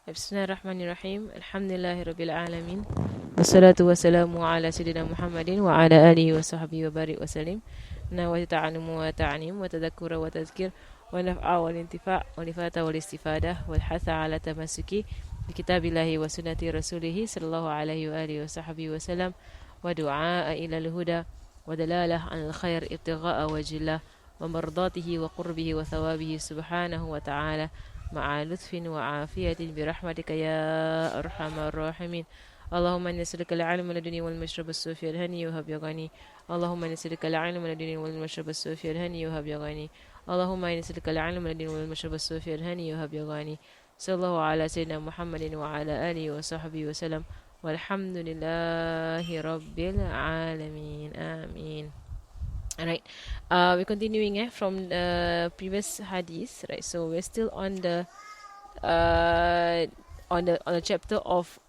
Bismillahirrahmanirrahim. Alhamdulillahirabbil alamin. Wassalatu wassalamu ala sayyidina Muhammadin wa ala alihi wa sahbihi wa barik wa sallim. Na wa ta'anumu wa ta'anim wa tadhakkura wa tazkir wa naf'a wal intifa' wa nifata wal istifadah wal hatha ala tamassuki bi kitabillahi wa sunnati rasulih sallallahu alaihi wa alihi wa sahbihi wa sallam wa du'a ila al-huda wa dalalah al khair ibtigha'a wajhillah wa mardatihi wa qurbihi wa thawabihi subhanahu wa ta'ala مع لطف وعافية برحمتك يا أرحم الراحمين. اللهم إني نسألك العلم لدني والمشرب الصوفي الهني وهب يا غني. اللهم إني نسألك العلم لدني والمشرب الصوفي الهني وهب يا غني. اللهم إني نسألك العلم لدني والمشرب الصوفي الهني وهب يا غني. صلى الله على سيدنا محمد وعلى آله وصحبه وسلم والحمد لله رب العالمين آمين. Alright, we're continuing from the previous hadith, right? So we're still on the chapter of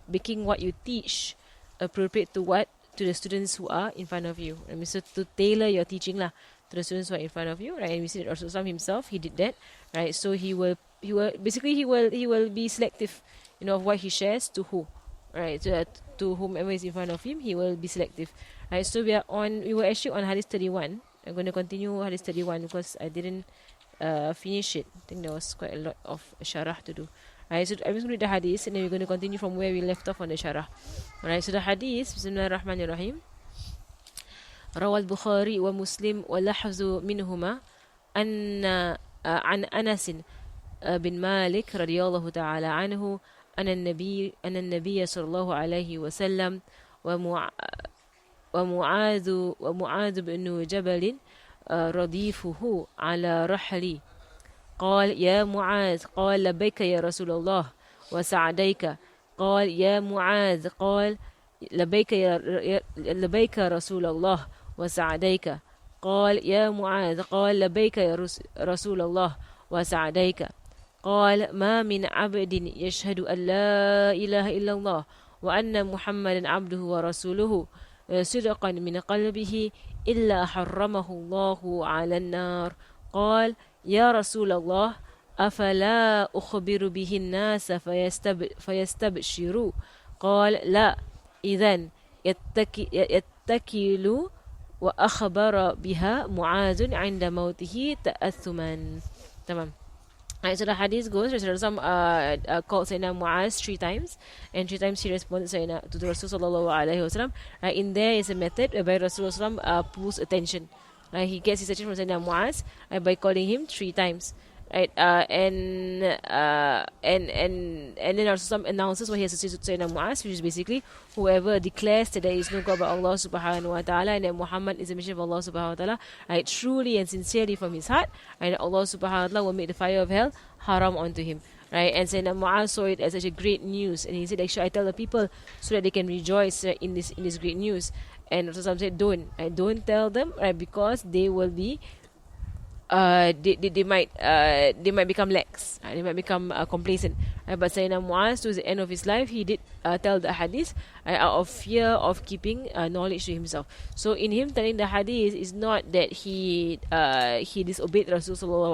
making what you teach appropriate to what, to the students who are in front of you. And so to tailor your teaching lah to the students who are in front of you, right? And we see that Rasulullah himself, he did that, right? So he will be selective, of what he shares to who, right? So that to whomever is in front of him, he will be selective. Right, so we were actually on Hadith 31. I'm going to continue Hadith 31 because I didn't finish it. I think there was quite a lot of sharah to do. Right, so I'm just going to read the Hadith and then we're going to continue from where we left off on the sharah. Alright, so the Hadith, Bismillahirrahmanirrahim. روى البخاري ومسلم واللحظ منهما أن عن أنس بن مالك رضي الله تعالى عنه أن النبي صلى الله عليه وسلم ومعاذ بن جبل رديفه على رحلي قال يا معاذ قال لبيك يا رسول الله وسعديك قال يا معاذ قال لبيك رسول الله وسعديك قال يا معاذ قال لبيك يا رسول الله وسعديك قال ما من عبد يشهد أن لا إله إلا الله وأن محمدا عبده ورسوله صدقا من قلبه إلا حرمه الله على النار قال يا رسول الله أفلا أخبر به الناس فيستبشروا قال لا إذن يتكل وأخبر بها معاذ عند موته تأثما. تمام. Right, so the hadith goes, Rasulullah called Sayyidina Mu'az 3 times, and 3 times he responded to the Rasulullah sallallahu alaihi wasallam. Right, in there is a method whereby Rasulullah pulls attention. Right, he gets his attention from Sayyidina Mu'az by calling him 3 times. Right, and then Rasulullah announces what he has to say to Sayyidina Mu'az, which is basically whoever declares that there is no God but Allah subhanahu wa ta'ala and that Muhammad is a messenger of Allah subhanahu wa ta'ala, right, truly and sincerely from his heart, and Allah subhanahu wa ta'ala will make the fire of hell haram onto him. Right, and Sayyidina Mu'az saw it as such a great news, and he said, should I tell the people so that they can rejoice in this great news? And Rasulullah said, don't tell them, right, because they will be they might become lax, they might become complacent. But Sayyidina Mu'az, towards the end of his life, he did tell the hadith out of fear of keeping knowledge to himself. So in him telling the hadith is not that he disobeyed Rasulullah,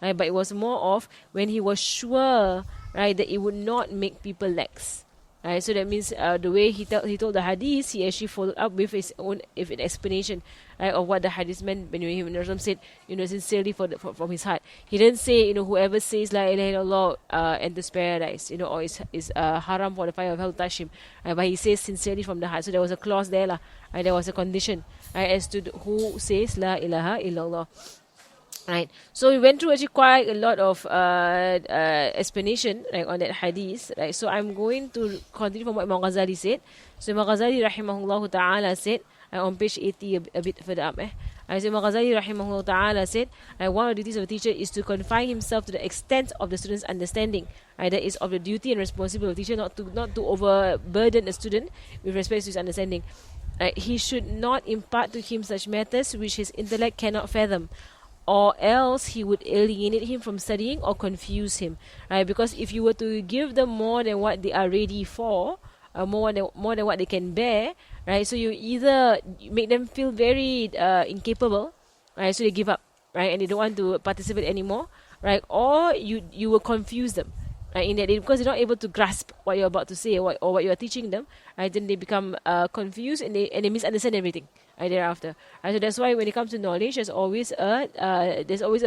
right, but it was more of when he was sure, right, that it would not make people lax. Right, so that means the way he told the hadith, he actually followed up with his own an explanation, right, of what the hadith meant when Rasul said, sincerely from his heart. He didn't say, whoever says La ilaha illallah enters paradise, or is haram for the fire of hell touch him. Right, but he says sincerely from the heart. So there was a clause there, right, there was a condition, right, as to who says La ilaha illallah. Right, so we went through actually quite a lot of explanation, right, on that hadith, right. So I'm going to continue from what Imam Ghazali said. So Imam Ghazali rahimahullah ta'ala said, on page 80 a bit further up, so Imam Ghazali rahimahullah ta'ala said, one of the duties of a teacher is to confine himself to the extent of the student's understanding. That is of the duty and responsibility of the teacher not to overburden the student with respect to his understanding. He should not impart to him such matters which his intellect cannot fathom, or else he would alienate him from studying or confuse him, right? Because if you were to give them more than what they are ready for, more than what they can bear, right? So you either make them feel very incapable, right? So they give up, right? And they don't want to participate anymore, right? Or you will confuse them, right? In that because they're not able to grasp what you're about to say or what you're teaching them, right? Then they become confused and they misunderstand everything, right? Thereafter, right? So that's why when it comes to knowledge, there's always a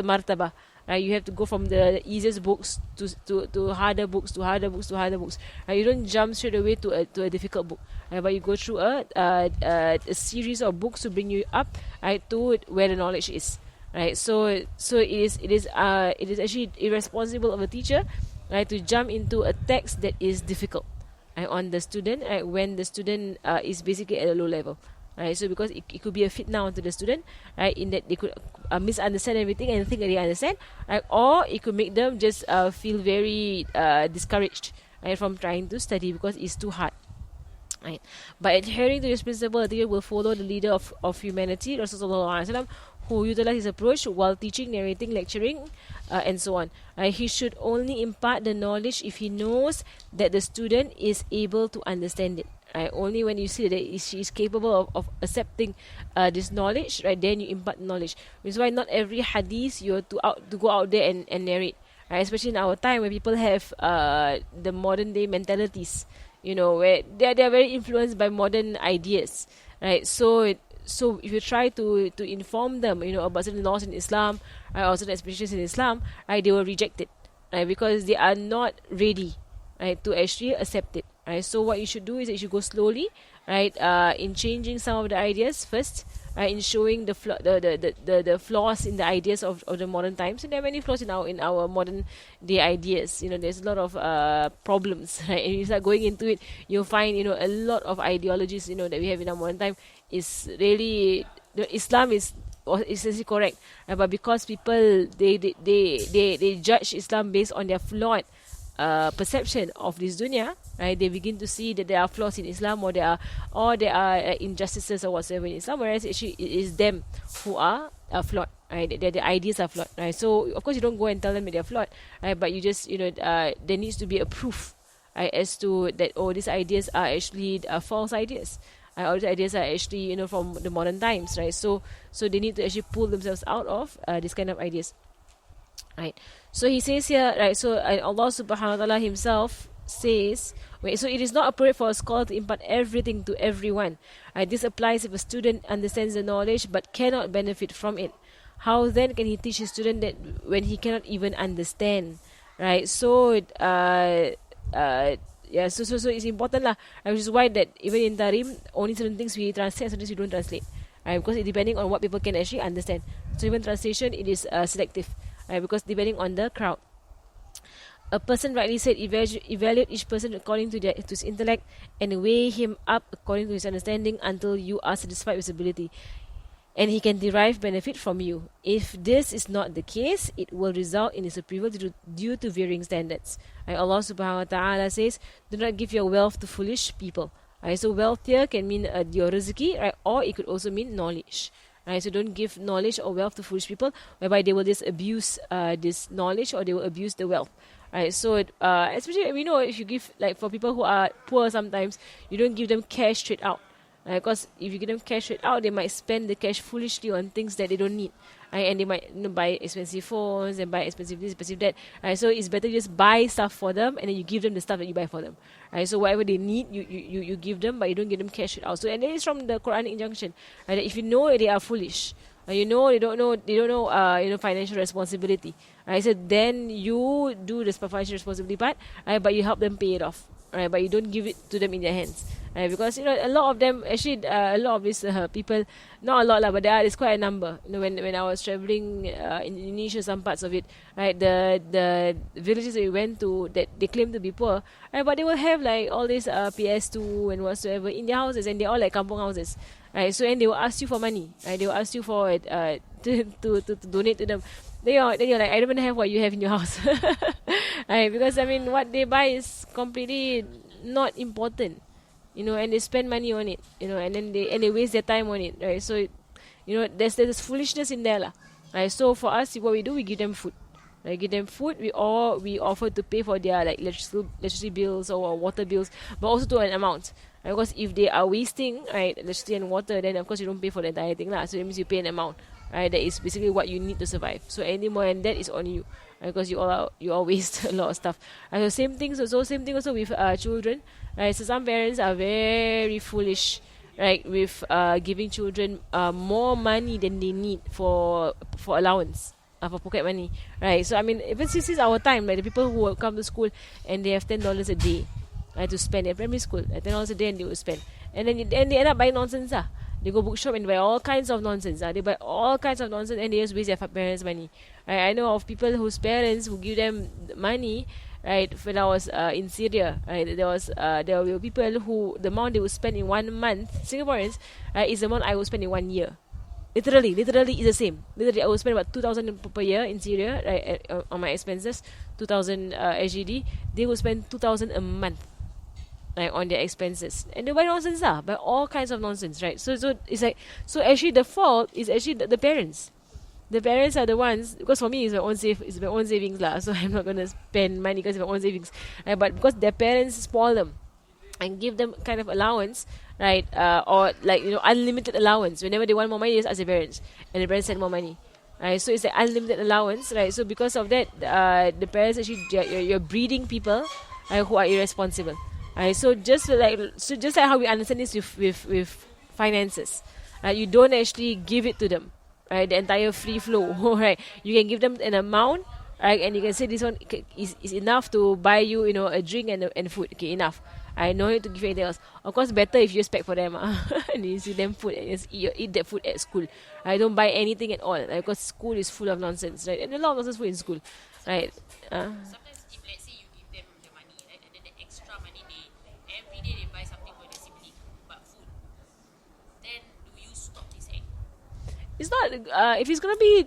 martaba. Right, you have to go from the easiest books to harder books to harder books to harder books. Right, you don't jump straight away to a difficult book. Right, but you go through a series of books to bring you up, right, to where the knowledge is. Right, so it is actually irresponsible of a teacher, right, to jump into a text that is difficult, right, on the student, right, when the student is basically at a low level. Right, so because it could be a fitna onto the student, right, in that they could misunderstand everything and think that they understand, right, or it could make them just feel very discouraged, right, from trying to study because it's too hard. Right. By adhering to this principle, the teacher will follow the leader of humanity, Rasulullah, who utilized his approach while teaching, narrating, lecturing, and so on. He should only impart the knowledge if he knows that the student is able to understand it. Right? Only when you see that she is capable of accepting this knowledge, right, then you impart knowledge. Which is why not every hadith you have to go out there and narrate. Right? Especially in our time where people have the modern day mentalities, where they're very influenced by modern ideas, right? So if you try to inform them, about certain laws in Islam, right, or certain expressions in Islam, right, they will reject it, right, because they are not ready, right, to actually accept it, right. So what you should do is that you should go slowly, right, in changing some of the ideas first, right, in showing the flaws in the ideas of the modern times. And there are many flaws in our modern day ideas. There's a lot of problems, right? And you start going into it, you'll find a lot of ideologies that we have in our modern time is really Islam is essentially correct, right? But because people they judge Islam based on their flawed perception of this dunya, right, they begin to see that there are flaws in Islam, or there are injustices or whatsoever in Islam, whereas actually it is them who are flawed, right? The ideas are flawed, right? So of course you don't go and tell them that they're flawed, right? But you just there needs to be a proof, right, as to that these ideas are actually false ideas. All these ideas are actually from the modern times, right? So they need to actually pull themselves out of this kind of ideas. Right. So he says here, right, so Allah subhanahu wa ta'ala himself says, so it is not appropriate for a scholar to impart everything to everyone. Right. This applies if a student understands the knowledge but cannot benefit from it. How then can he teach his student that when he cannot even understand? Right. So so it's important lah, which is why that even in Tarim, only certain things we translate, certain things we don't translate. Right, because it depending on what people can actually understand. So even translation, it is selective. Right, because depending on the crowd. A person rightly said, evaluate each person according to his intellect and weigh him up according to his understanding until you are satisfied with his ability, and he can derive benefit from you. If this is not the case, it will result in disapproval due to varying standards. Right, Allah subhanahu wa ta'ala says, do not give your wealth to foolish people. Right, so wealth here can mean your rizki, right, or it could also mean knowledge. Right, so don't give knowledge or wealth to foolish people, whereby they will just abuse this knowledge, or they will abuse the wealth. Right, so especially we know if you give, like, for people who are poor, sometimes you don't give them cash straight out. Because if you give them cash straight out, they might spend the cash foolishly on things that they don't need. Right, and they might buy expensive phones and buy expensive this, expensive that. Right, so it's better to just buy stuff for them and then you give them the stuff that you buy for them. Right, so whatever they need, you give them, but you don't give them cash straight out. So, and that is from the Quranic injunction. Right, that if you know they are foolish, they don't know financial responsibility. Right, so then you do the financial responsibility part, right, but you help them pay it off. Right, but you don't give it to them in their hands. Right, because a lot of them actually, a lot of these people, not a lot lah, but there's quite a number. When I was traveling in Indonesia, some parts of it, right, the villages that we went to, that they claim to be poor, right, but they will have like all this PS2 and whatsoever in their houses, and they're all like kampung houses, right. So and they will ask you for money, right. They will ask you for to donate to them. Then you're like, I don't even have what you have in your house. Right, because what they buy is completely not important, and they spend money on it, and then they waste their time on it, right? So there's foolishness in there lah, right? So for us, what we do, we give them food. Right, give them food. We offer to pay for their like electricity bills or water bills, but also to an amount. Right? Because if they are wasting, right, electricity and water, then of course you don't pay for the entire thing lah. So that means you pay an amount, right? That is basically what you need to survive. So any more than that is on you. because you all waste a lot of stuff. And the same thing also with children, right? So some parents are very foolish, right, with giving children more money than they need for allowance. For pocket money, right? So I mean, even since our time, like the people who will come to school and they have $10 a day, right, to spend in primary school, $10 a day, and they will spend, and they end up buying nonsense. They go bookshop and buy all kinds of nonsense. They buy all kinds of nonsense, and they just waste their parents' money. Right? I know of people whose parents who give them money. Right, when I was in Syria, right, there were people who the amount they would spend in 1 month, Singaporeans, right, is the amount I would spend in 1 year. Literally is the same. Literally, I would spend about 2,000 per year in Syria, right, on my expenses, 2,000 SGD. They would spend 2,000 a month, like on their expenses, and they buy nonsense, buy all kinds of nonsense, right? So it's like, so actually the fault is actually the parents. The parents are the ones, because for me it's my own savings lah. So I'm not gonna spend money because it's my own savings, right? But because their parents spoil them and give them kind of allowance, right? Or like, unlimited allowance. Whenever they want more money, just ask their parents, and the parents send more money, right? So it's like unlimited allowance, right? So because of that, the parents actually, you're breeding people who are irresponsible, right? So just like how we understand this with finances, right? You don't actually give it to them, right? The entire free flow, right? You can give them an amount, right? And you can say this one is enough to buy you, a drink and food. Okay, enough. I know you to give anything else. Of course, better if you just pack for them, and you see them food and just eat that food at school. I don't buy anything at all, because school is full of nonsense, right? And a lot of nonsense food in school, right? Sometimes if let's say you give them the money, right, and then the extra money every day they buy something for their sibling, but food, then do you stop this act? It's not if it's gonna be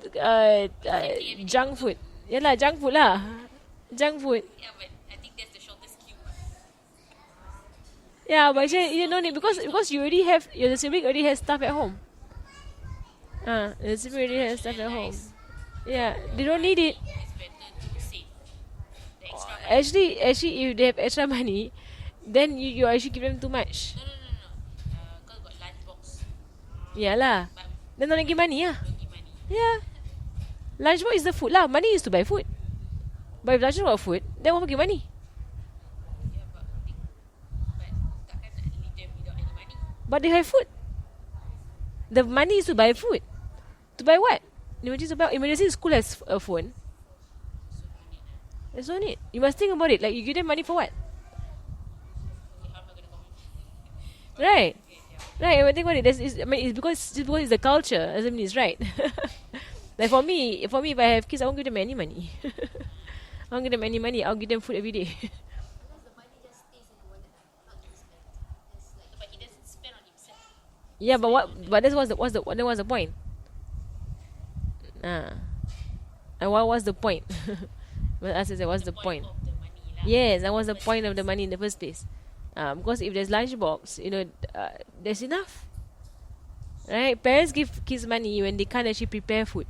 junk food. Yeah lah, junk food lah. Junk food. Yeah, but I think that's the shortest queue. Yeah, but you don't need, because you already have, your sibling already has stuff at home. The sibling already has stuff at home. Yeah, they don't need it. It's better to save the extra money. Actually, if they have extra money, then you actually give them too much. No. Because got lunchbox. Yeah lah. But Then don't give money lah. don't give money. Yeah. Lunchbox is the food lah. Money is to buy food. But if lunchbox got food, then what give money? Yeah, but takkan nak leave them without any money. But they have food. The money is to buy food. To buy what? Emergency school has a phone. So no need. There's no need. You must think about it. Like, you give them money for what? Okay, how am I going to comment? Right. Okay, yeah. Right, I think about it. It's because it's the culture. Doesn't mean it's right. Like for me, if I have kids, I won't give them any money. I won't give them any money. I'll give them food every day. Because the money just stays in the wallet, not being spent. It's like But he doesn't spend on himself. Yeah, but what's the point? And what was the point? But as I said, what's the point? Of the money lah. Yes, and what's the point of the money in the first place? Because if there's lunchbox, there's enough. Right? Parents give kids money when they can't actually prepare food.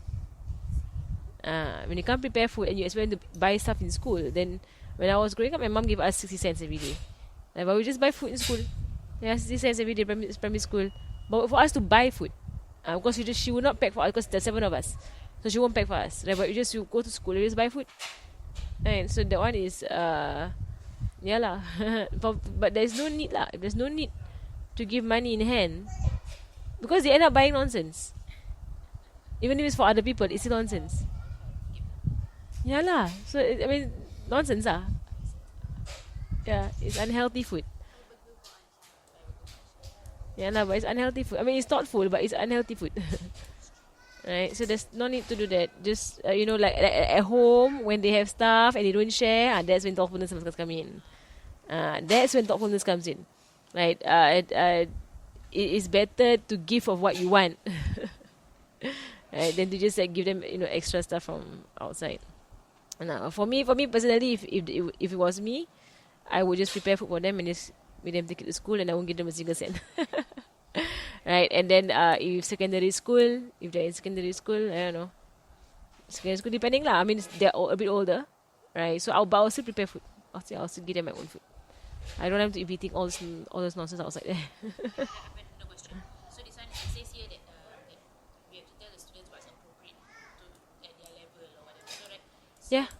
When they can't prepare food and you expect them to buy stuff in school, then when I was growing up, my mom gave us 60 cents every day. But we just buy food in school. Yeah, 60 cents every day, primary school. But for us to buy food, because she would not pack for us, because there's 7 of us. So she won't pack for us. Right? But you go to school, you just buy food. Right? So that one is, yeah lah. But there's no need lah. There's no need to give money in hand, because they end up buying nonsense. Even if it's for other people, it's still nonsense. Yeah lah. So, nonsense lah. Yeah, it's unhealthy food. Yeah lah, but it's unhealthy food. It's thoughtful, but it's unhealthy food. Right? So there's no need to do that. Just, like at home, when they have stuff and they don't share, that's when thoughtfulness must come in. That's when thoughtfulness comes in. Right? It is better to give of what you want. Right? Than to just give them, extra stuff from outside. For me personally, if it was me, I would just prepare food for them and just make them take it to school, and I won't give them a single cent. Right? And then if they're in secondary school, I don't know. Secondary school, depending lah. They're a bit older, right? So I'll still prepare food. I'll still give them my own food. I don't have to be eating all this nonsense outside there. No question. So this one, it says here that we have to tell the students what's appropriate at their level or whatever. So, right? So Yeah.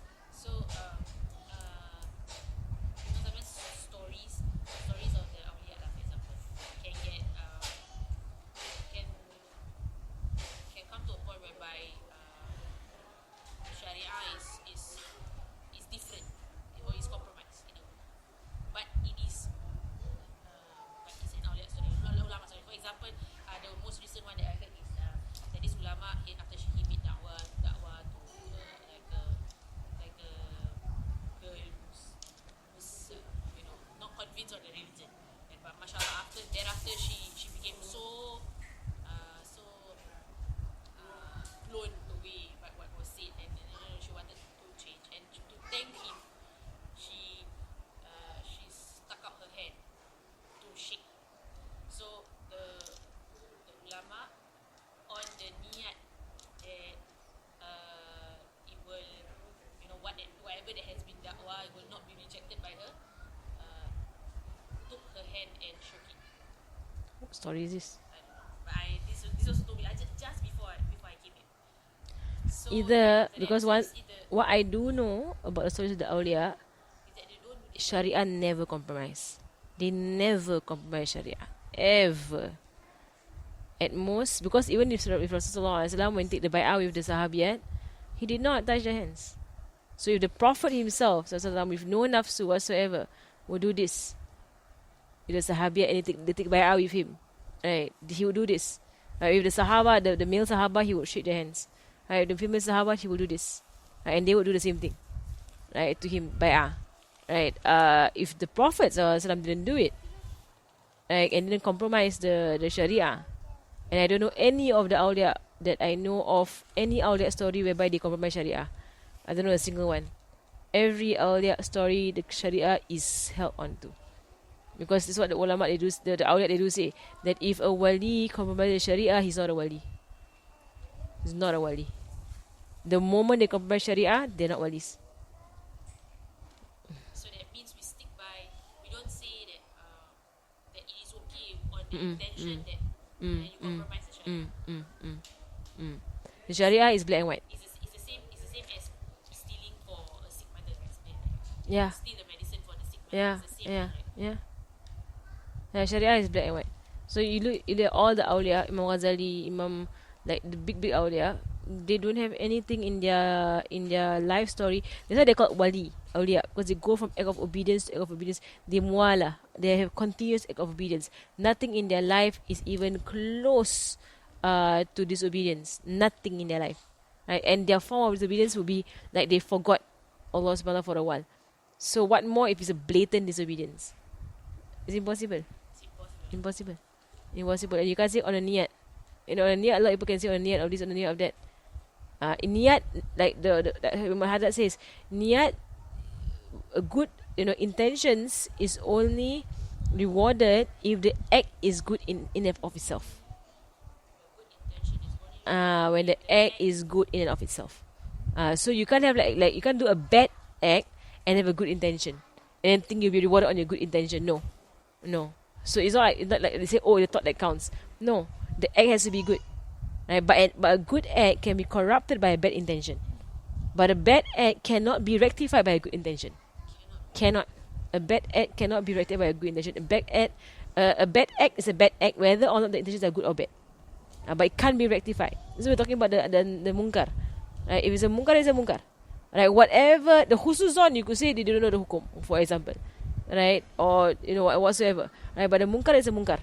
story is this? But this was told me just before I came here. So Either after that, because so one, it's either what I do know about the stories of the awliya, is that they don't do this. Sharia never compromise. They never compromise Sharia. Ever. At most, because even if Rasulullah when take the bay'ah with the sahabiyat, he did not touch their hands. So if the Prophet himself, sallallahu with no nafsu whatsoever, will do this, with the sahabiyat and they take bay'ah with him, right? He would do this. Right? With the sahaba, the male sahaba, he would shake their hands. Right? The female sahaba, he would do this. Right? And they would do the same thing. Right? To him, bay'ah. Right? If the Prophet sallallahu didn't do it, right, and didn't compromise the Sharia, and I don't know any of the awliya that I know of, any awliya story whereby they compromise Sharia. I don't know a single one. Every awliya story, the Sharia is held on to. Because this is what the ulama, they do, the awliya, they do say, that if a wali compromises Sharia, he's not a wali. He's not a wali. The moment they compromise Sharia, they're not walis. So that means we stick by. We don't say that that it is okay on the intention that you compromise the Sharia. The Sharia is black and white. It's the same as stealing for a sick mother, right? Yeah. Steal the medicine for the sick mother. Yeah, It's the same, yeah, right? yeah. Sharia is black and white. So you look all the awliya, Imam Ghazali, Imam, like the big awliya, they don't have anything in their life story. That's why they call wali, awliya, because they go from act of obedience to act of obedience. They muala, they have continuous act of obedience. Nothing in their life is even close to disobedience. Nothing in their life, right? And their form of disobedience will be like they forgot Allah subhanahu wa ta'ala for a while. So what more if it's a blatant disobedience? It's impossible. It's Impossible. Impossible. And you can't say on a niyat. You know, on a niyat, a lot of people can say on a niyat of this, on a niyat of that. In niyat, like the Hadith says, niyat, a good, intentions is only rewarded if the act is good in and of itself. When the act is good in and of itself. So you can't have like you can't do a bad act and have a good intention and then think you'll be rewarded on your good intention. No. So it's not like they say, oh, the thought that counts. No, the act has to be good. Right? But a good act can be corrupted by a bad intention. But a bad act cannot be rectified by a good intention. Cannot. A bad act cannot be rectified by a good intention. A bad act is a bad act whether or not the intentions are good or bad. But it can't be rectified. So we're talking about the munkar. Right? If it's a munkar, it's a munkar. Right? Whatever the khususon, you could say they don't know the hukum, for example. Right? Or whatsoever. Right? But the munkar is a munkar.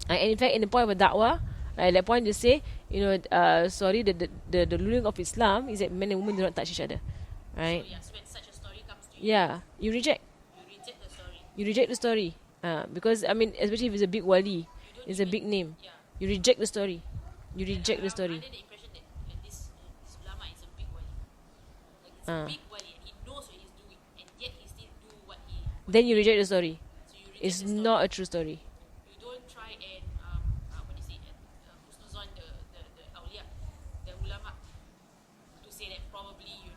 And in fact, in the point of a da'wah, right, that point just say, sorry, the ruling of Islam is that men and women do not touch each other. Right? So yes, when such a story comes to you, Yeah, you reject. you reject the story. You reject the story. Because I mean, especially if it's a big wali, it's a big name. Yeah. You reject the story. You reject the story. Under the impression that this ulama is a big wali. Like it's a big wali and he knows what he's doing and yet he still do what he. Then you reject the story. So you reject It's the story. not a true story. You don't try and what do you say? Husnuzon the awliya, the ulama, to say that probably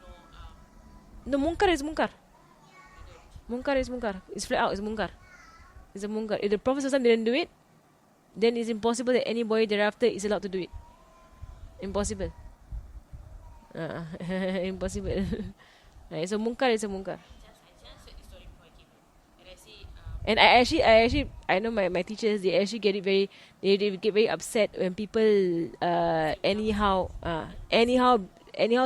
No, munkar is munkar. you don't. Munkar is munkar. It's flat out. It's munkar. It's a munkar. If the Prophet ﷺ didn't do it, then it's impossible that anybody thereafter is allowed to do it. Impossible. Impossible. Right, so munkar is a munkar. I just heard this story before I came here, and I say And I know my teachers, they actually get it they get very upset when people anyhow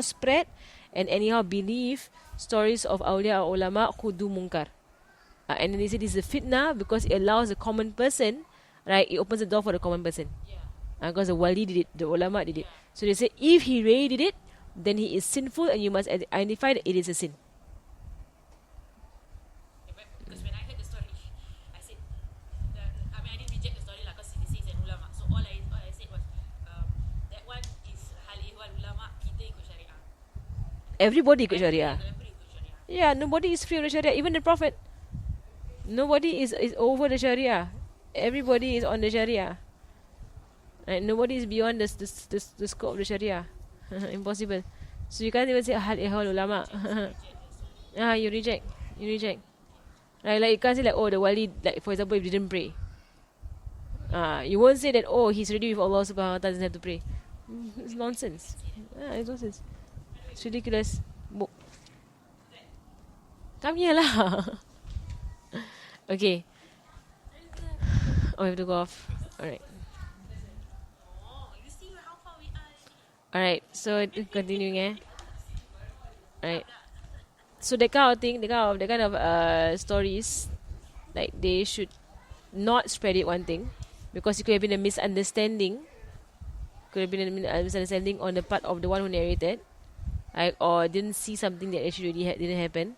spread and anyhow believe stories of awliya or ulama who do munkar. And then they say this is a fitna because it allows the common person, right? It opens the door for the common person. yeah. Because the wali did it, the ulama did it. So they say if he really did it, then he is sinful and you must identify that it is a sin. Because when I heard the story, I said, I didn't reject the story because they say it's an ulama. So all I said was, that one is hal ihwal ulama, kita ikut syariah. Everybody ikut Sharia. Everybody ikut syariah. Yeah, nobody is free of the Sharia. Even the Prophet. Nobody is over the Sharia. Everybody is on the Sharia. Right? Nobody is beyond the scope of the Sharia. Impossible. So you can't even say hal ihwal ulama. You reject. Right? Like you can't say like, oh, the wali, like for example, if he didn't pray. You won't say that, oh, he's ready with Allah subhanahu wa ta'ala, doesn't have to pray. It's nonsense. It's nonsense. It's ridiculous. Come here lah. Okay. Oh, we have to go off. Alright. Oh, you see how far we are. Alright, so continuing Alright. So that kind of thing, that kind of stories, like they should not spread it, one thing, because it could have been a misunderstanding. Could have been a misunderstanding on the part of the one who narrated, right? Or didn't see something that actually really didn't happen,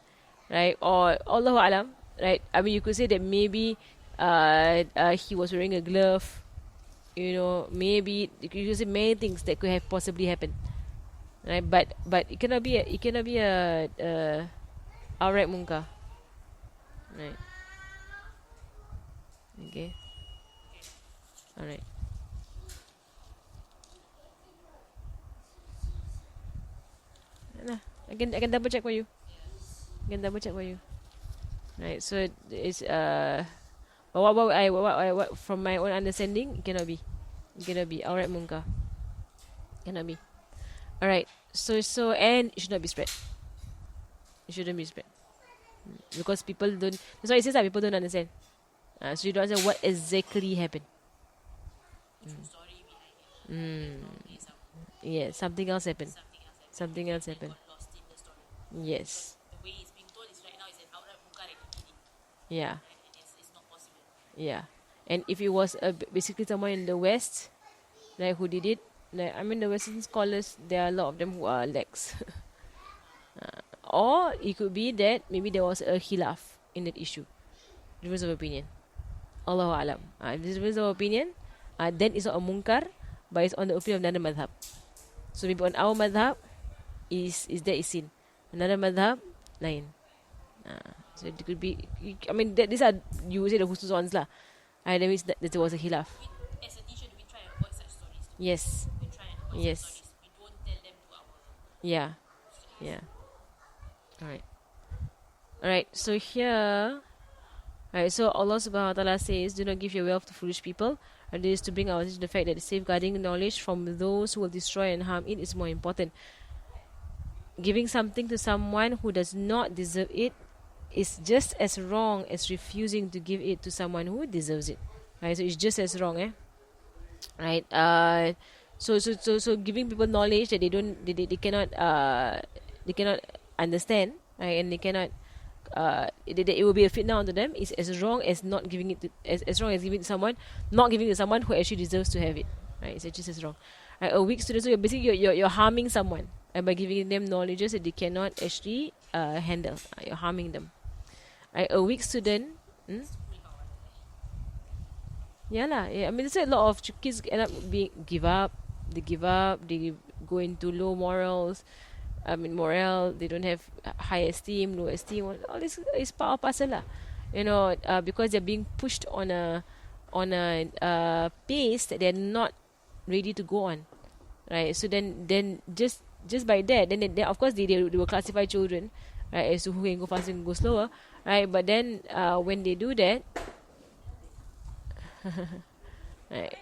right? Or Allahu Alam, right? I mean, you could say that maybe he was wearing a glove, you know, maybe you could say many things that could have possibly happened, right? But it cannot be a outright munkar, right? Okay. Alright. Nah, I can double check for you. I can double check for you. Right. So it's but what from my own understanding, it cannot be. It cannot be outright munkar. Cannot be. Alright. So and it should not be spread. It shouldn't be spread. Because people don't, that's why it says that people don't understand. So you don't understand what exactly happened. Story behind it. Okay, Yeah, something else happened. Something else happened. got lost in the story. Yes. The way it's being told is right now is an outright munkar and meaning, Yeah. right? And it's not possible. Yeah. And if it was basically someone in the West, like who did it, like I mean the Western scholars, there are a lot of them who are lax. Or it could be that maybe there was a khilaf in that issue, difference of opinion. Allahu alam. If there's difference of opinion, then it's not a munkar, but it's on the opinion of another madhab. So maybe on our madhab, is that is sin. Another madhab, lain. So it could be. I mean, these are you say the husnul ones lah. That means that there was a khilaf. As a teacher, do we try and avoid such stories? Yes. We try and avoid Yes. such stories. We don't tell them to our Yeah. Yeah. Alright. So here, alright. So Allah Subhanahu wa Taala says, "Do not give your wealth to foolish people." And this is to bring our attention to the fact that safeguarding knowledge from those who will destroy and harm it is more important. Giving something to someone who does not deserve it is just as wrong as refusing to give it to someone who deserves it. Right? So it's just as wrong, right? So giving people knowledge that they cannot understand, right? And they cannot it will be a fitna onto them is as wrong as not giving it to, as wrong as giving it to someone, not giving it to someone who actually deserves to have it, right? It's just as wrong. Right? A weak student, so you're harming someone, and by giving them knowledges that they cannot actually handle, you're harming them. Right? A weak student. Yeah lah. Yeah, I mean, there's a lot of kids end up give up. They go into low morals. I mean, morale. They don't have high esteem, low esteem. All this is part of parcel lah. You know, because they're being pushed on a pace that they're not ready to go on, right? So then just by that, then of course they will classify children, right, as to who can go faster and go slower, right? But then when they do that. Right.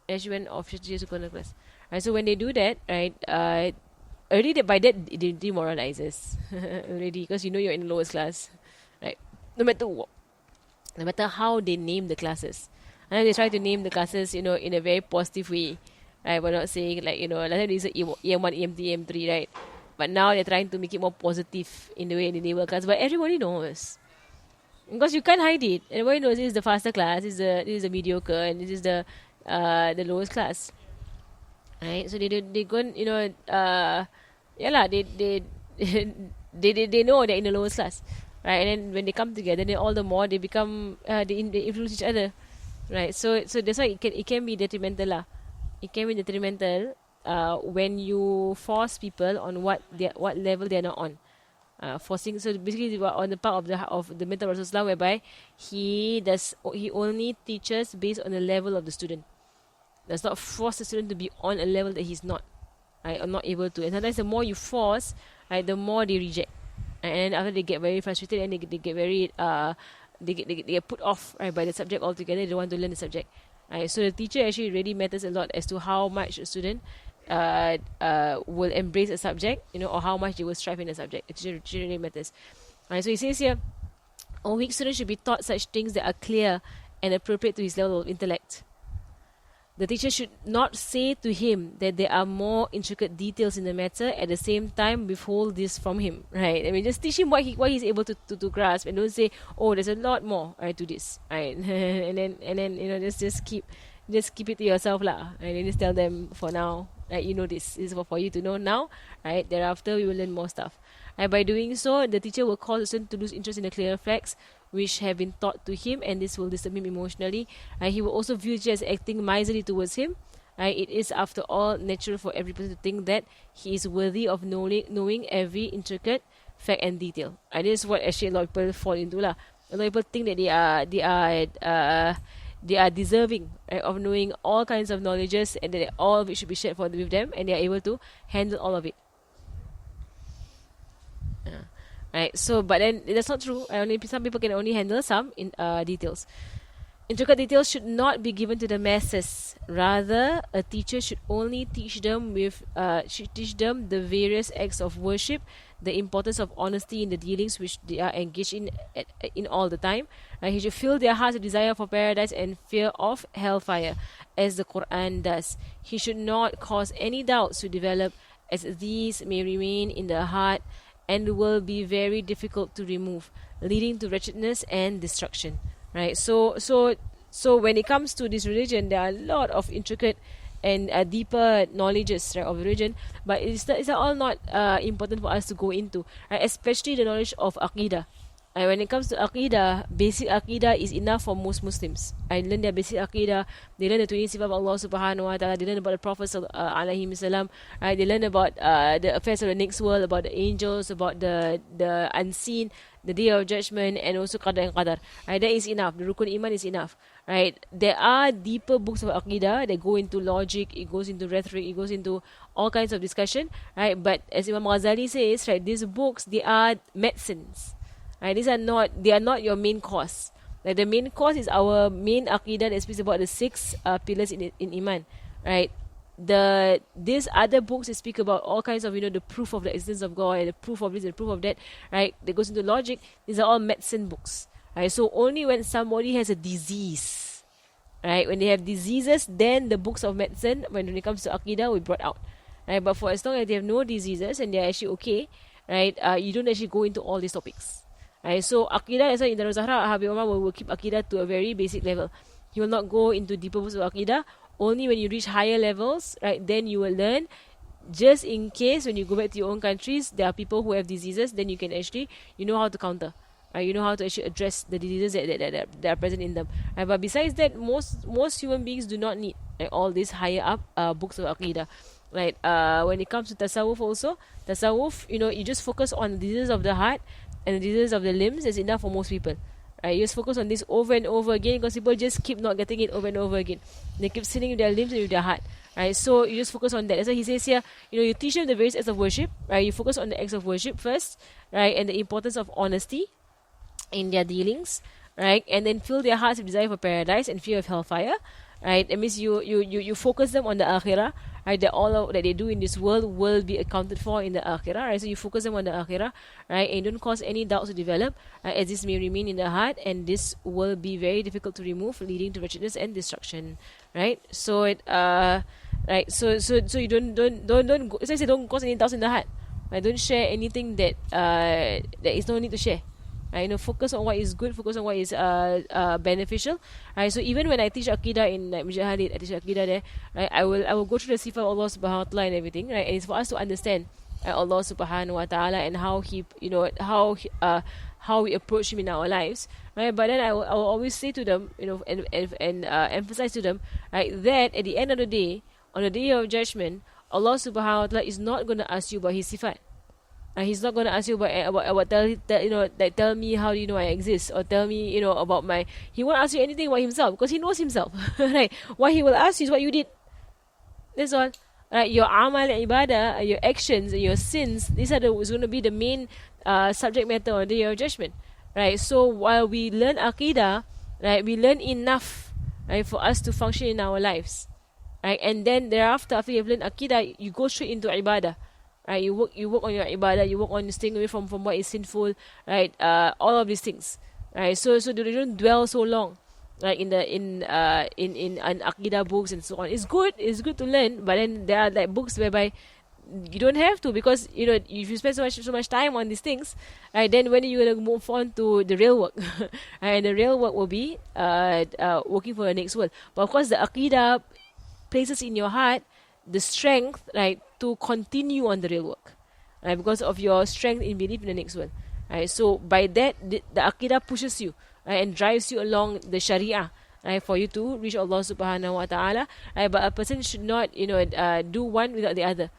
As you went off, she just go to class. Right. So when they do that, right, already by that it demoralizes already, because you know you're in the lowest class, right? No matter how they name the classes, and they try to name the classes, you know, in a very positive way, right? We're not saying like, you know, last time they said EM1, EM2, EM3, right? But now they're trying to make it more positive in the way they label class, but everybody knows. Because you can't hide it. Everybody knows this is the faster class, this is the mediocre, and this is the lowest class, right? So they go, you know, yeah lah, they know they're in the lowest class, right? And then when they come together, then all the more they become they influence each other, right? So that's why it can be detrimental lah. It can be detrimental when you force people on what level they're not on. Forcing, so basically on the part of the method of Rasulullah, whereby he only teaches based on the level of the student, does not force the student to be on a level that he's not, right, or not able to. And sometimes the more you force, right, the more they reject, and then after they get very frustrated and they get very they get put off, right, by the subject altogether. They don't want to learn the subject, Right? So the teacher actually really matters a lot as to how much a student will embrace a subject, or how much they will strive in a subject. It really matters. Right? So he says here, a weak student should be taught such things that are clear and appropriate to his level of intellect. The teacher should not say to him that there are more intricate details in the matter, at the same time withhold this from him, right? I mean, just teach him what he's able to grasp, and don't say, oh, there's a lot more, right, to this, right? and then just keep it to yourself lah, and then just tell them, for now, right, this is for you to know now, right? Thereafter we will learn more stuff. And by doing so, the teacher will cause the student to lose interest in the clear facts which have been taught to him, and this will disturb him emotionally. He will also view it as acting miserly towards him. It is, after all, natural for every person to think that he is worthy of knowing every intricate fact and detail. This is what actually a lot of people fall into lah. A lot of people think that they are deserving, right, of knowing all kinds of knowledges, and that all of it should be shared with them, and they are able to handle all of it. Right, so but then that's not true. Some people can only handle some details. Intricate details should not be given to the masses. Rather, a teacher should only teach them the various acts of worship, the importance of honesty in the dealings which they are engaged in all the time. He should fill their hearts with desire for paradise and fear of hellfire, as the Quran does. He should not cause any doubts to develop, as these may remain in the heart and will be very difficult to remove, leading to wretchedness and destruction. Right. So when it comes to this religion, there are a lot of intricate and deeper knowledges, right, of religion, but it's all not important for us to go into, right? Especially the knowledge of Aqidah. When it comes to Aqidah, basic Aqidah is enough for most Muslims. I learn their basic Aqidah. They learn the 20 sifat of Allah subhanahu wa ta'ala. They learn about the Prophets alayhi salam. Right? They learn about the affairs of the next world, about the angels, about the unseen, the Day of Judgment, and also Qadar and Qadar. Right? That is enough. The Rukun Iman is enough. Right? There are deeper books of Aqidah that go into logic, it goes into rhetoric, it goes into all kinds of discussion. Right? But as Imam Ghazali says, right, these books, they are medicines. Right, they are not your main course. Like the main course is our main Aqidah that speaks about the 6 pillars in Iman. Right, these other books that speak about all kinds of the proof of the existence of God and the proof of this and the proof of that. Right, that goes into logic. These are all medicine books. Right, so only when somebody has a disease, right, when they have diseases, then the books of medicine, when it comes to Aqidah, will be brought out. Right, but for as long as they have no diseases and they are actually okay, right, you don't actually go into all these topics. Right, so Aqidah, that's why in Darul Zahra, Habib Umar will keep Aqidah to a very basic level. He will not go into deeper books of Aqidah. Only when you reach higher levels, right, then you will learn. Just in case when you go back to your own countries, there are people who have diseases, then you can actually, know how to counter. Right, you know how to actually address the diseases that are present in them. Right, but besides that, most human beings do not need, right, all these higher up books of Aqidah. Right, when it comes to Tasawwuf also, Tasawwuf, you just focus on the diseases of the heart and the diseases of the limbs is enough for most people. Right, you just focus on this over and over again because people just keep not getting it over and over again. They keep sinning with their limbs and with their heart. Right, so you just focus on that. That's why he says here, you teach them the various acts of worship. Right, you focus on the acts of worship first, right, and the importance of honesty in their dealings, right, and then fill their hearts with desire for paradise and fear of hellfire. Right, it means you focus them on the akhirah, right, that all that they do in this world will be accounted for in the akhirah, right, so you focus them on the akhirah, right, and don't cause any doubts to develop, right, as this may remain in the heart, and this will be very difficult to remove, leading to wretchedness and destruction, right, so right, so you don't go, as I say, don't cause any doubts in the heart, right, don't share anything that there is no need to share. Right, focus on what is good, focus on what is beneficial. Right, so even when I teach Aqidah in Masjid Hadith, I teach Aqidah there. Right, I will go through the sifat of Allah Subhanahu wa Taala and everything. Right, and it's for us to understand Allah Subhanahu wa Taala and how He, how we approach Him in our lives. Right, but then I will always say to them, and emphasize to them, right, that at the end of the day, on the Day of Judgment, Allah Subhanahu wa Taala is not going to ask you about His sifat. He's not going to ask you about tell me how you know I exist, or tell me about my. He won't ask you anything about himself because he knows himself. Right? What he will ask you is what you did. That's all. Right? Your amal and ibadah, your actions and your sins. These are is going to be the main subject matter on the Day of Judgment. Right? So while we learn Aqidah, right, we learn enough, right, for us to function in our lives. Right, and then thereafter, after you've learned Aqidah, you go straight into Ibadah. Right, you work on your Ibadah, you work on staying away from what is sinful, right? All of these things. Right. So they don't dwell so long. Like in an Aqidah books and so on. It's good to learn, but then there are like books whereby you don't have to, because if you spend so much time on these things, right, then when you're gonna move on to the real work, right, and the real work will be working for the next world. But of course, the Aqidah places in your heart the strength, right, to continue on the real work, right, because of your strength in belief in the next world, right. So by that, the Aqidah pushes you, right, and drives you along the Sharia, right, for you to reach Allah Subhanahu wa Taala, right. But a person should not, do one without the other.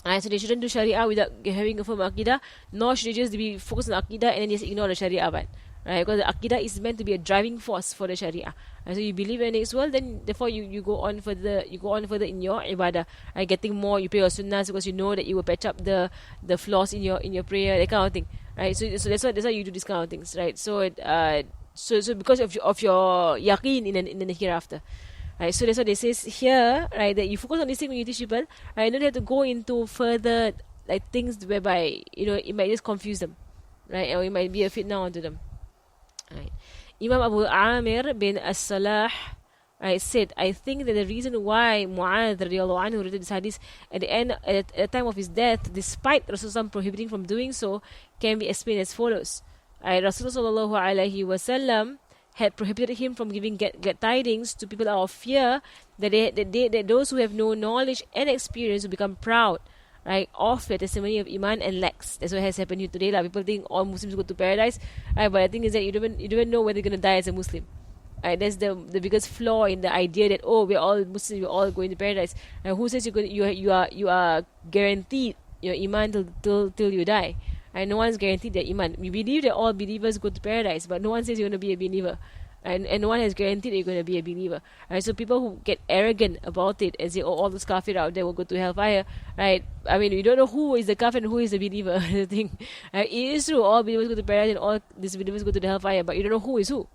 So they shouldn't do Sharia without having a firm Aqidah, nor should they just be focused on Aqidah and then just ignore the Sharia part. Right? Because the Aqidah is meant to be a driving force for the Sharia. So you believe in the next world, then therefore you go on further in your ibadah. Right? Getting more, you pray your sunnahs because you know that you will patch up the flaws in your prayer, that kind of thing. Right? So that's why you do these kind of things, right? So so because of your yaqeen in the hereafter. Right, so that's what they says here, right, that you focus on this thing when you teach people, right, you don't have to go into further like things whereby it might just confuse them, right, or it might be a fitna onto them. Right. Imam Abu Amir bin As-Salah, right, said, I think that the reason why Mu'adh radiallahu anhu wrote this hadith at the time of his death, despite Rasulullah prohibiting from doing so, can be explained as follows. Right, Rasulullah sallallahu alaihi wasallam had prohibited him from giving get tidings to people out of fear that those who have no knowledge and experience will become proud, right, of the testimony of Iman and lax. That's what has happened here today. People think all Muslims go to paradise, right, but the thing is that you don't even know whether you're going to die as a Muslim. Right, that's the biggest flaw in the idea that we're all Muslims, we're all going to paradise. Right, who says you are guaranteed your Iman till you die? And no one's guaranteed their Iman. We believe that all believers go to paradise, but no one says you're going to be a believer. And no one has guaranteed that you're going to be a believer. Right? So people who get arrogant about it and say, all those kafir out there will go to hellfire, right? I mean, we don't know who is the kafir and who is the believer. The thing. Right? It is true, all believers go to paradise and all disbelievers go to the hellfire, but you don't know who is who.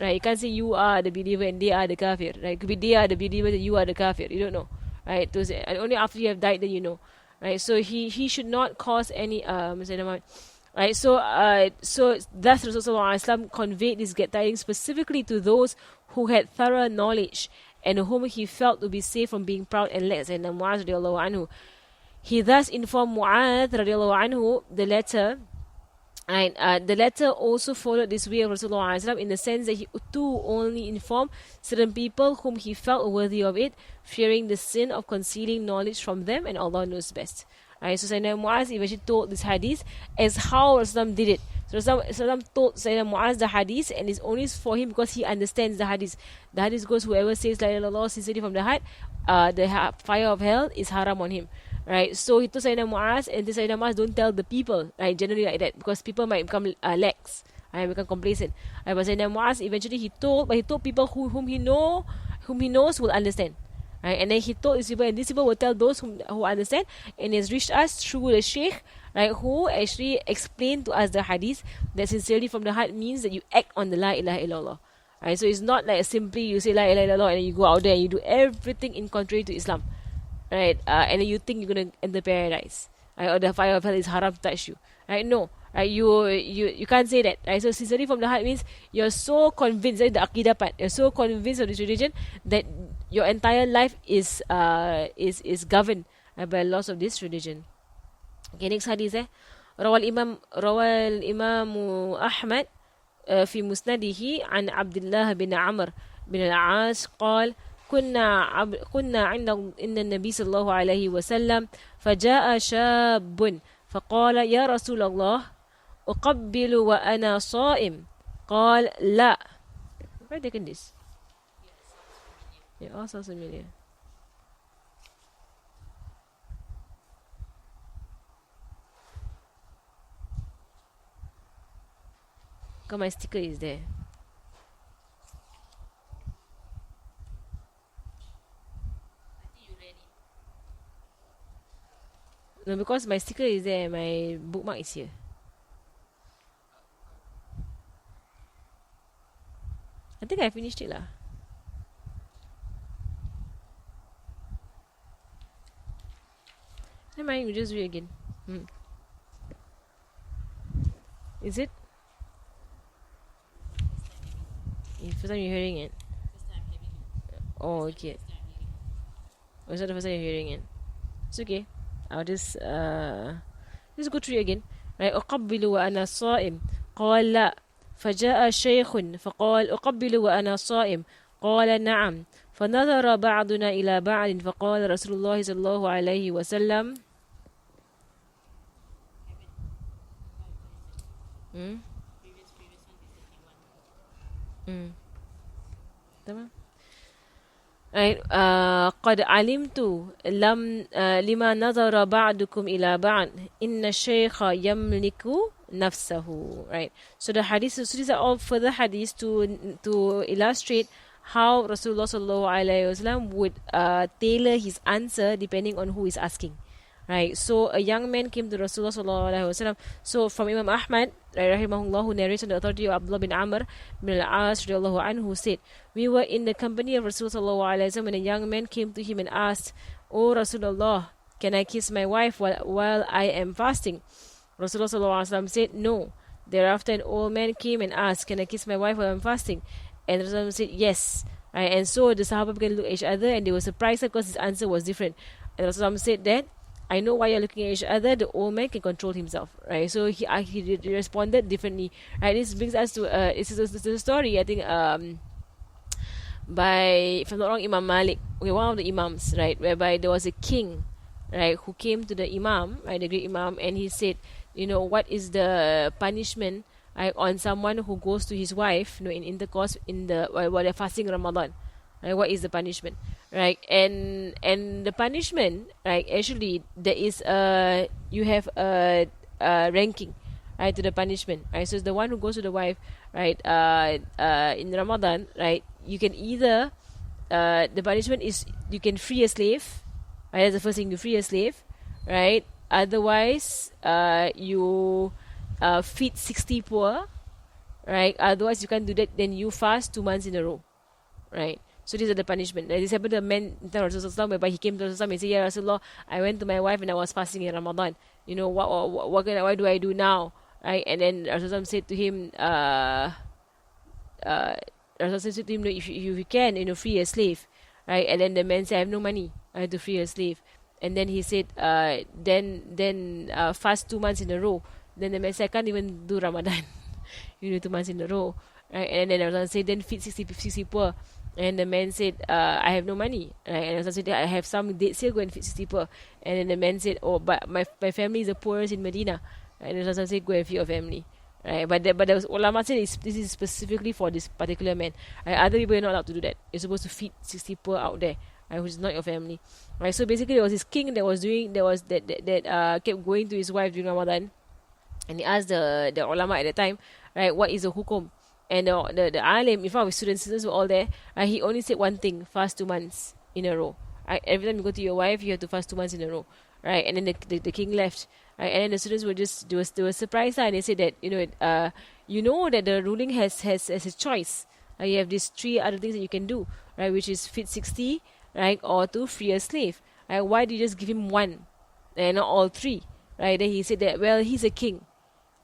Right? You can't say you are the believer and they are the kafir. Right? It could be they are the believers and you are the kafir. You don't know. Right? And only after you have died, then you know. Right, so he should not cause any right. So thus Rasulullah conveyed this get tidings specifically to those who had thorough knowledge and whom he felt to be safe from being proud and lax. And Mu'adh radiallahu anhu, he thus informed Mu'adh radiallahu anhu the letter. And the letter also followed this way of Rasulullah in the sense that he too only informed certain people whom he felt worthy of it, fearing the sin of concealing knowledge from them, and Allah knows best. Right, so Sayyidina Mu'adh eventually told this hadith as how Rasulullah did it. So Rasulullah told Sayyidina Mu'adh the hadith, and it's only for him because he understands the hadith. The hadith goes, whoever says La ilaha illallah sincerely from the heart, the fire of hell is haram on him. Right, so he told Sayyidina Mu'adh, and this Sayyidina Mu'adh don't tell the people, right, generally like that, because people might become lax, right, become complacent. Right, but Sayyidina Mu'adh eventually he told people whom he knows will understand. Right, and then he told these people, and these people will tell those who understand, and has reached us through the Sheikh, right, who actually explained to us the hadith that sincerely from the heart means that you act on the La ilaha illallah. Right, so it's not like simply you say La ilaha illallah and then you go out there and you do everything in contrary to Islam. Right, and then you think you're gonna enter paradise, right, or the fire of hell is haram to touch you, right? No, right? You can't say that, right? So sincerely from the heart means you're so convinced, right, the aqidah part, you're so convinced of this religion that your entire life is governed by the laws of this religion. Okay, next hadith. روى الإمام أحمد في مسنده عن عبد الله بن عمرو بن العاص قال كنا عند النبي صلى الله عليه وسلم فجاء شاب فقال يا رسول الله أقبل وأنا صائم قال لا. Where they get this? Yeah, all sounds familiar. Because my sticker is there. No, because my sticker is there, my bookmark is here. I think I finished it lah. fine. We just do it again. Is it? First time you're hearing it. First time having it. Oh, okay. First time hearing it. Oh, it's not the first time you're hearing it. It's okay. I'll just go through it again. Right. أقبل وأنا صائم قال لا فجاء شيخ فقال أقبل وأنا صائم قال نعم فنظر بعضنا إلى بعض فقال رسول الله صلى الله عليه وسلم Previous one is the second one. تمام. Right. قد علمت لما نظر بعضكم إلى بعض إن الشيخ يملك نفسه. Right. So the hadith, so these are all further hadiths to illustrate how Rasulullah sallallahu alaihi wasallam would tailor his answer depending on who is asking. Right. So a young man came to Rasulullah sallallahu alaihi wasallam. So from Imam Ahmad, rahimahullah, who narrates on the authority of Abdullah bin Amr bin al-As radiallahu anhu, said, we were in the company of Rasulullah sallallahu alaihi wasallam when a young man came to him and asked, "O Rasulullah, can I kiss my wife while I am fasting?" Rasulullah sallallahu alaihi wasallam said, "No." Thereafter an old man came and asked, "Can I kiss my wife while I'm fasting?" And Rasulullah said, "Yes." Right. And so the Sahaba began to look at each other and they were surprised because his answer was different. And Rasulullah said that, "I know why you're looking at each other. The old man can control himself." Right. So he responded differently. Right. This brings us to it's a story, I think, by, if I'm not wrong, Imam Malik, okay, one of the Imams, right, whereby there was a king, right, who came to the Imam, right, the great Imam, and he said, what is the punishment, right, on someone who goes to his wife, in intercourse while they're fasting Ramadan, right? What is the punishment, right? And the punishment, right? Actually, there is you have a ranking, right, to the punishment, right? So it's the one who goes to the wife, right, in Ramadan, right? You can either the punishment is you can free a slave, right? That's the first thing, you free a slave, right? Otherwise, you feed 60 poor, right? Otherwise, you can't do that. Then you fast 2 months in a row, right? So these are the punishment. This happened to a man in time of Rasulullah, whereby he came to Rasulullah and said, "Ya Rasulullah, I went to my wife and I was fasting in Ramadan. What do I do now?" Right? And then Rasulullah said to him, Rasulullah said to him, if you can, free a slave, right? And then the man said, "I have no money. I have to free a slave." And then he said, then fast 2 months in a row. Then the man said, "I can't even do Ramadan." 2 months in a row, right? And then Rasulullah said, "Then feed 60 poor." And the man said, "I have no money." Right? And Rasulullah said, "I have some dates here, go and feed 60 poor." And then the man said, "Oh, but my family is the poorest in Medina." And Rasulullah said, "Go and feed your family." Right? But the ulama said this is specifically for this particular man. Right? Other people are not allowed to do that. You're supposed to feed 60 poor out there, right, which is not your family. Right? So basically, there was this king that kept going to his wife during Ramadan, and he asked the ulama at the time, right, what is the hukum? And the alim, in front of his students were all there, right, he only said one thing: fast 2 months in a row. Right? Every time you go to your wife, you have to fast 2 months in a row. Right? And then the king left. Right? And then the students they were surprised, and they said that that the ruling has a choice. You have these 3 other things that you can do, right, which is feed 60, right, or to free a slave. Right? Why do you just give him one and not all 3? Right? Then he said that, well, he's a king.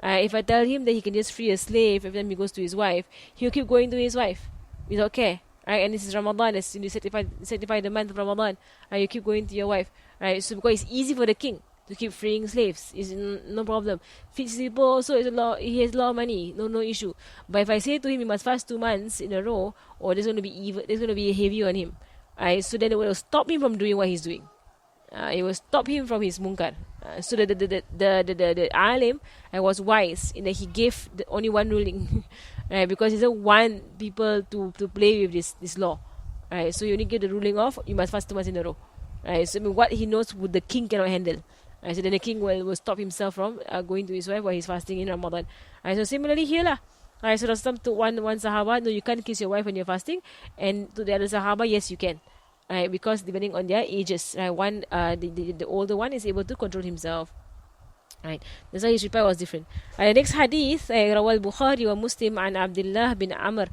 If I tell him that he can just free a slave every time he goes to his wife, he'll keep going to his wife without care. Right? And this is Ramadan, as you certify the month of Ramadan. You keep going to your wife. Right? So because it's easy for the king to keep freeing slaves, it's no problem. Feed people also he has a lot of money, no issue. But if I say to him he must fast 2 months in a row, or there's going to be heavy on him. Right? So then it will stop him from doing what he's doing. It will stop him from his munkar. So the alim was wise in that he gave only one ruling, right? Because he doesn't want people to play with this law, right? So you only give the ruling of you must fast 2 months in a row, right? So what he knows the king cannot handle, right? So then the king will stop himself from going to his wife while he's fasting in Ramadan. Right? So similarly here lah. Right? So Rasulullah to one Sahaba, no, you can't kiss your wife when you're fasting, and to the other Sahaba, yes, you can. Right, because depending on their ages, right, one the older one is able to control himself. Right, that's why his reply was different. The next hadith, روى البخاري ومسلم عن عبد الله بن عمر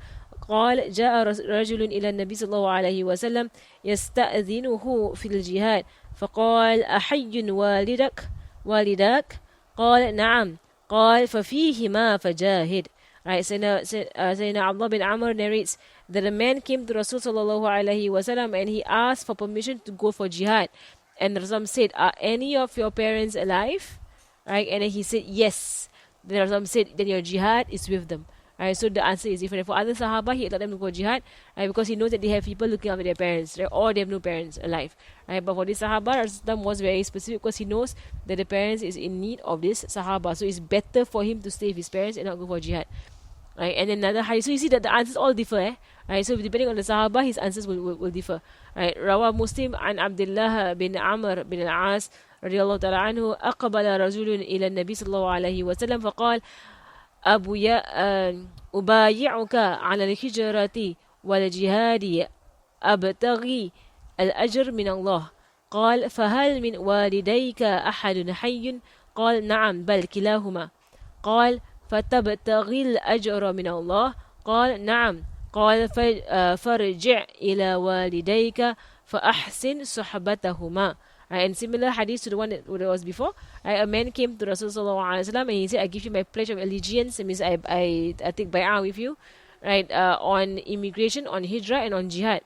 قال جاء رجل إلى النبي صلى الله عليه وسلم يستأذنه في الجهاد فقال أحي والدك قال نعم قال ففيهما فجاهد. Right, Sayyidina Abdullah bin Amr narrates that a man came to Rasul sallallahu alaihi wasallam and he asked for permission to go for jihad. And Rasul said, are any of your parents alive? Right, and then he said, yes. Then Rasul said, then your jihad is with them. Right, so the answer is different. For other Sahaba, he allowed them to go jihad, right, because he knows that they have people looking after their parents, right, or they have no parents alive. Right, but for this Sahaba, Rasul was very specific because he knows that the parents is in need of this Sahaba. So it's better for him to stay with his parents and not go for jihad. Right, and then another hadith. So you see that the answers all differ, eh? Right, so depending on the Sahaba, his answers will differ. Right, Rawa Muslim an Abdullah bin Amr bin al-As radiyallahu ta'ala anhu aqbala rajulun ila an-nabi sallallahu alayhi wa sallam faqal أبايعك على الهجرة والجهاد أبتغي الأجر من الله قال فهل من والديك أحد حي قال نعم بل كلاهما قال فتبتغي الأجر من الله قال نعم قال فارجع إلى والديك فأحسن صحبتهما. And similar hadith to the one that was before, a man came to Rasulullah and he said, I give you my pledge of allegiance. It means I take bay'ah with you, right, on immigration, on hijrah, and on jihad.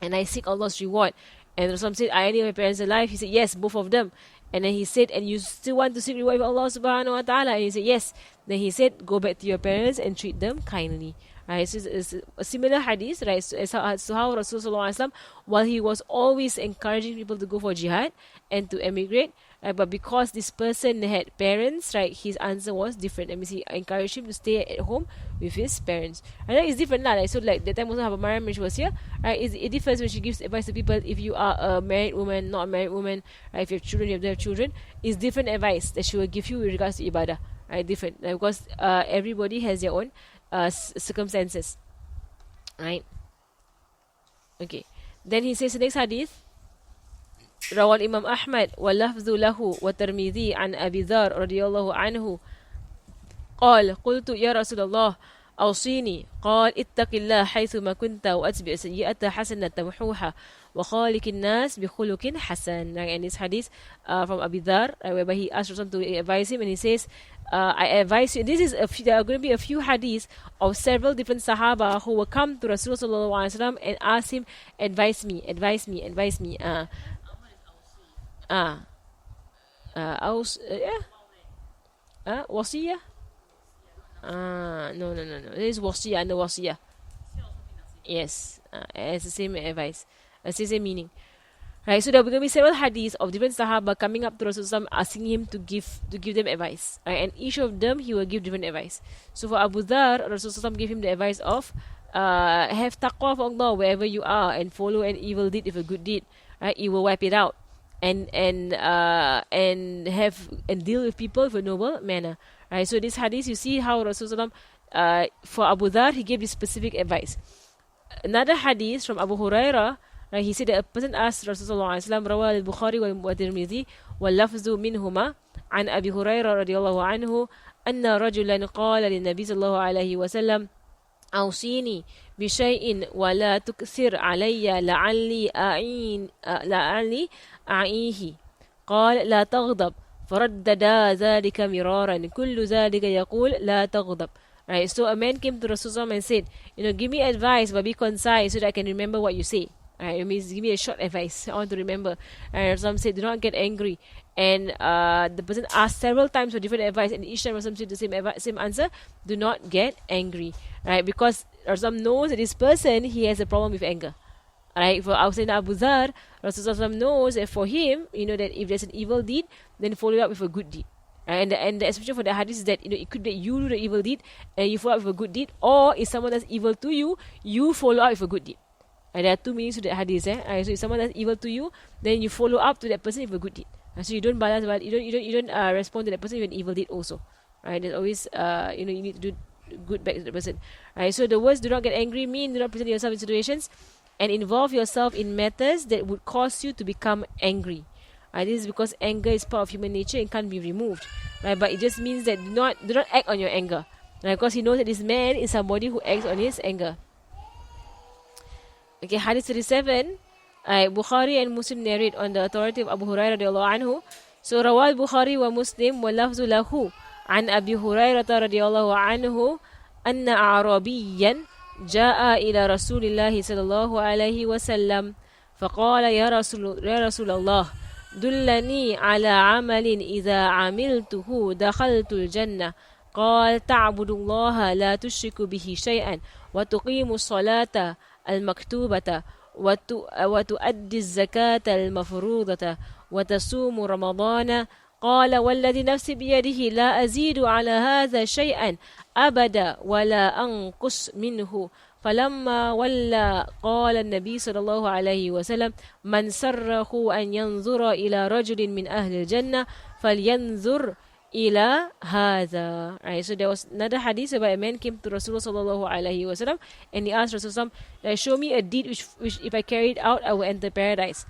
And I seek Allah's reward. And Rasul said, are any of my parents alive? He said, yes, both of them. And then he said, and you still want to seek reward with Allah subhanahu wa ta'ala? And he said, yes. Then he said, go back to your parents and treat them kindly. Right, so it's a similar hadith, right? So how Rasulullah, while he was always encouraging people to go for jihad and to emigrate, right, but because this person had parents, right, his answer was different. That means he encouraged him to stay at home with his parents. And that is different, right? So like that time also Habba Maryam when she was here, right? It differs when she gives advice to people. If you are a married woman, not a married woman, right? If you have children, you don't have children, it's different advice that she will give you with regards to ibadah, right? Different, right? Because everybody has their own circumstances, right? Okay, then he says the next hadith, روى الإمام أحمد واللفظ له والترمذي عن أبي ذر رضي الله عنه قال قلت يا رسول الله أوصيني قال اتق الله حيثما كنت وأتبع سيئة حسنة تمحوها وخالق الناس بخلق حسن. And this hadith from Abi Dhar, whereby he asked Rasul to advise him, and he says, I advise you. This is there are going to be a few hadiths of several different Sahaba who will come to Rasulullah and ask him, advise me. Wasiyah? No. This is wasiyah and the wasiyah. Yes, it's the same advice. It's the same meaning. Right, so there are going to be several hadiths of different Sahaba coming up to Rasulullah asking him to give them advice. Right, and each of them he will give different advice. So for Abu Dhar, Rasulullah gave him the advice of have taqwa of Allah wherever you are and follow an evil deed with a good deed. Right, he will wipe it out. And deal with people with a noble manner. Right, so this hadith, you see how Rasulullah for Abu Dhar he gave this specific advice. Another hadith from Abu Hurairah, right, he said that a person asked Rasulullah رواه البخاري والترمذي واللفظ منهما عن أبي هريرة رضي الله عنه أن رجلا قال للنبي صلى الله عليه وسلم أوصيني بشيء ولا تكثر علي لعلي أعيه قال لا تغضب فردد ذلك مرارا كل ذلك يقول لا تغضب. Right, so a man came to Rasulullah and said, give me advice but be concise so that I can remember what you say. Right, it means give me a short advice. I want to remember. And Rasulullah said, do not get angry. And the person asked several times for different advice, and each time Rasulullah said the same answer: do not get angry. Right, because Rasulullah knows that this person he has a problem with anger. Right, for Sayyidina Abu Dhar, Rasulullah knows that for him, that if there's an evil deed, then follow it up with a good deed. And the exception for the hadith is that it could be you do the evil deed and you follow up with a good deed, or if someone does evil to you, you follow up with a good deed. And there are two meanings to that hadith. So if someone does evil to you, then you follow up to that person with a good deed. So you don't balance, you don't respond to that person with an evil deed also. Right? There's always you need to do good back to the person. Right? So the words "do not get angry" mean do not present yourself in situations and involve yourself in matters that would cause you to become angry. This is because anger is part of human nature and can't be removed. Right? But it just means that do not act on your anger. Right? Because he knows that this man is somebody who acts on his anger. Okay, Hadith 37, Bukhari and Muslim narrate on the authority of Abu Hurairah radiallahu anhu. So, Rawal Bukhari wa Muslim wa lafzu lahu an Abi Hurairah radiallahu anhu anna Arabiyan جاء إلى رسول الله صلى الله عليه وسلم فقال يا رسول الله دلني على عمل إذا عملته دخلت الجنة قال تعبد الله لا تشرك به شيئا وتقيم الصلاة المكتوبة وتؤدي الزكاة المفروضة وتصوم رمضان قال والذي نفسي بيده لا أزيد على هذا شيئا أبدا ولا أنقص منه فلما ولى قال النبي صلى الله عليه وسلم من سره أن ينظر إلى رجل من أهل الجنة فلينظر إلى هذا. Right, so there was another hadith about a man came to Rasulullah sallallahu alaihi wasallam and he asked Rasulullah, show me a deed which if I carry it out I will enter paradise.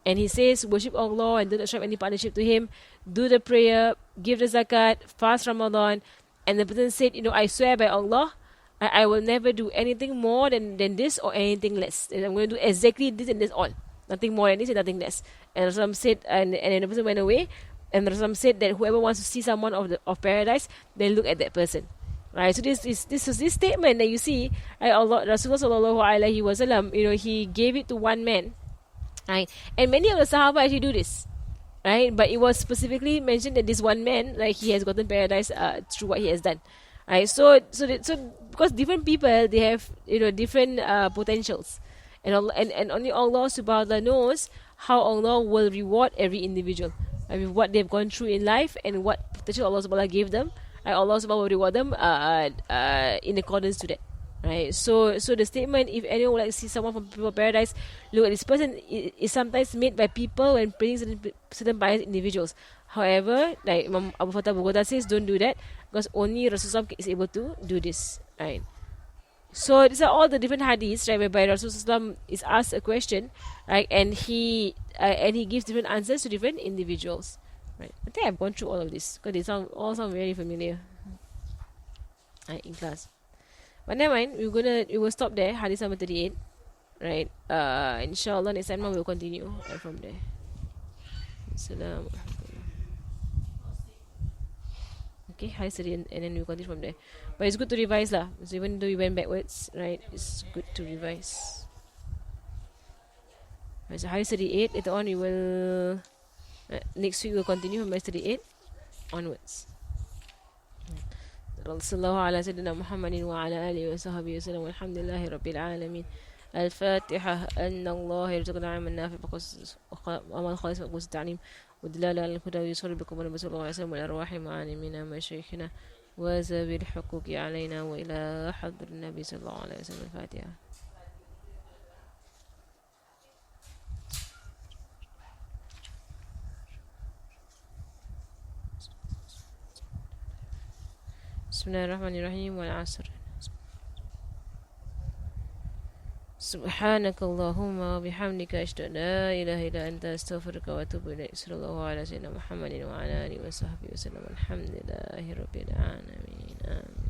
And he says, worship Allah and do not ascribe any partnership to Him, do the prayer, give the zakat, fast Ramadan. And the person said, I swear by Allah, I will never do anything more than this or anything less. And I'm going to do exactly this and this all. Nothing more than this and nothing less. And Rasulullah said, and then the person went away. And Rasulullah said that whoever wants to see someone of paradise, then look at that person. Right, so this statement that you see, right, Allah, Rasulullah sallallahu alaihi wasallam, he gave it to one man. Right, and many of the Sahaba actually do this, right? But it was specifically mentioned that this one man, like he has gotten paradise through what he has done, right? So because different people they have different potentials, and only Allah subhanahu wa ta'ala knows how Allah will reward every individual, I mean what they've gone through in life and what potential Allah subhanahu wa ta'ala gave them. Right? Allah subhanahu wa ta'ala will reward them in accordance to that. Right, so the statement, if anyone would like to see someone from people of paradise, look at this person, is sometimes made by people when praising certain biased individuals. However, like Imam Abu Fatah Bogota says, don't do that because only Rasulullah is able to do this. Right. So these are all the different hadiths, right, whereby Rasulullah is asked a question, right, and he gives different answers to different individuals. Right. I think I've gone through all of this because they all sound very familiar. Right, in class. But never mind, we will stop there, hadith number 38. Right. Inshallah next time we'll continue from there. Assalamu alaikum. Okay, hadith 38 and then we'll continue from there. But it's good to revise lah. So even though we went backwards, right, it's good to revise. Right, so hadith 38, later on we will next week we'll continue from hadith 38 onwards. صلى الله على سيدنا محمد وعلى آله وصحبه وسلم والحمد لله رب العالمين. الفاتحة. أن الله يرزقنا علما نافعا وعمل خالص مقبول التعليم والدلالة على الهدى ويصلي بكم النبي صلى الله عليه وسلم والأرواح معالمنا مشايخنا وذوي الحقوق علينا وإلى حضر النبي صلى الله عليه وسلم. الفاتحة. بسم الله الرحمن الرحيم. والعصر. سبحانك اللهم وبحمدك أشهد أن لا إله إلا أنت أستغفرك وأتوب إليك. صلى الله على سيدنا محمد وعلى آله وصحبه وسلم. الحمد لله رب العالمين. آمين.